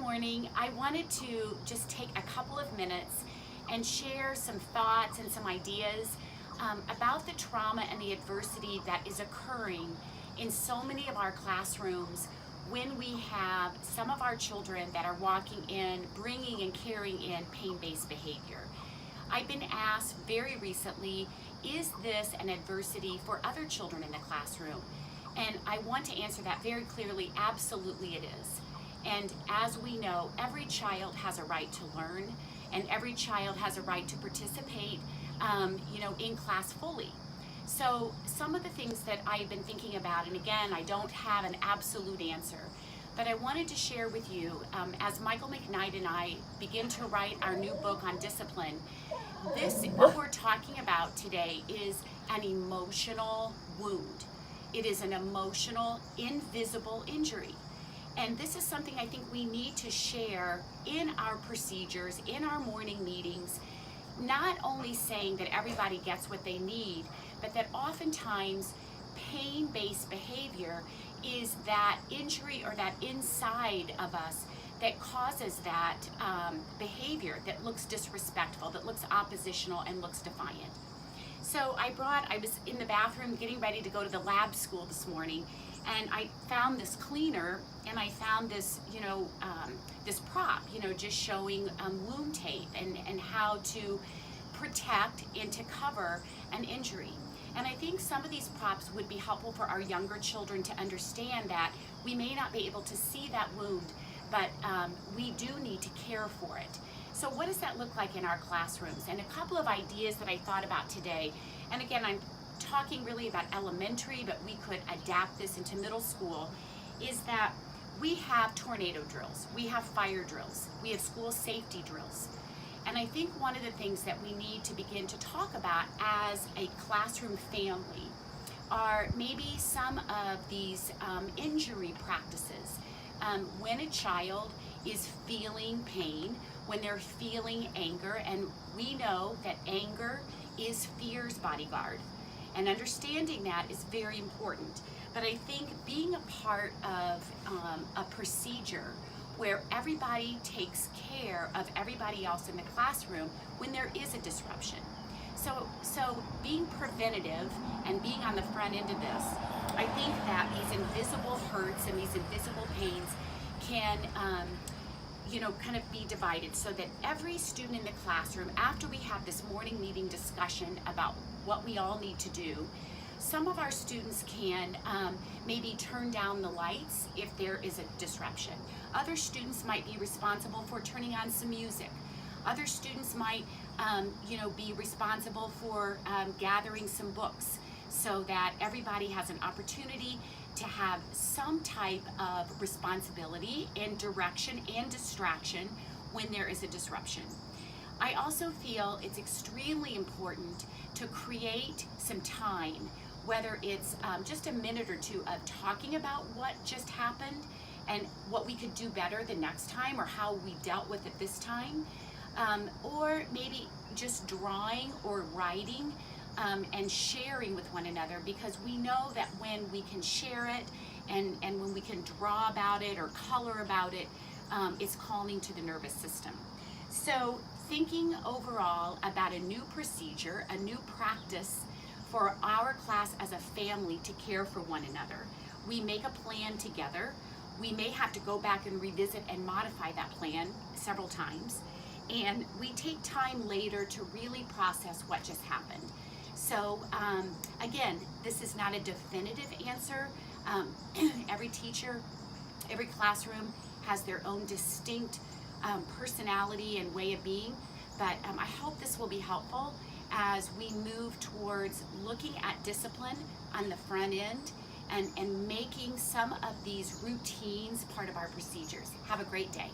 morning. I wanted to just take a couple of minutes and share some thoughts and some ideas about the trauma and the adversity that is occurring in so many of our classrooms when we have some of our children that are walking in, bringing and carrying in pain-based behavior. I've been asked very recently, is this an adversity for other children in the classroom? And I want to answer that very clearly, absolutely it is. And as we know, every child has a right to learn, and every child has a right to participate in class fully. So some of the things that I've been thinking about, and again, I don't have an absolute answer, but I wanted to share with you, as Michael McKnight and I begin to write our new book on discipline, what we're talking about today is an emotional wound. It is an emotional, invisible injury. And this is something I think we need to share in our procedures, in our morning meetings, not only saying that everybody gets what they need, but that oftentimes pain-based behavior is that injury or that inside of us that causes that behavior that looks disrespectful, that looks oppositional and looks defiant. So I was in the bathroom getting ready to go to the lab school this morning, and I found this cleaner, and I found this, this prop, just showing wound tape and how to protect and to cover an injury. And I think some of these props would be helpful for our younger children to understand that we may not be able to see that wound, but we do need to care for it. So what does that look like in our classrooms? And a couple of ideas that I thought about today, and again, I'm talking really about elementary, but we could adapt this into middle school, is that we have tornado drills, we have fire drills, we have school safety drills. And I think one of the things that we need to begin to talk about as a classroom family are maybe some of these injury practices. When a child is feeling pain, when they're feeling anger, and we know that anger is fear's bodyguard, and understanding that is very important. But I think being a part of a procedure where everybody takes care of everybody else in the classroom when there is a disruption. So being preventative and being on the front end of this, I think that these invisible hurts and these invisible pains can kind of be divided, so that every student in the classroom, after we have this morning meeting discussion about what we all need to do, some of our students can maybe turn down the lights if there is a disruption. Other students might be responsible for turning on some music. Other students might be responsible for gathering some books, so that everybody has an opportunity to have some type of responsibility and direction and distraction when there is a disruption. I also feel it's extremely important to create some time, whether it's just a minute or two of talking about what just happened and what we could do better the next time, or how we dealt with it this time, or maybe just drawing or writing and sharing with one another, because we know that when we can share it and when we can draw about it or color about it, it's calming to the nervous system. So thinking overall about a new procedure, a new practice for our class as a family to care for one another. We make a plan together. We may have to go back and revisit and modify that plan several times. And we take time later to really process what just happened. So again, this is not a definitive answer. Every teacher, every classroom has their own distinct personality and way of being, but I hope this will be helpful as we move towards looking at discipline on the front end and making some of these routines part of our procedures. Have a great day.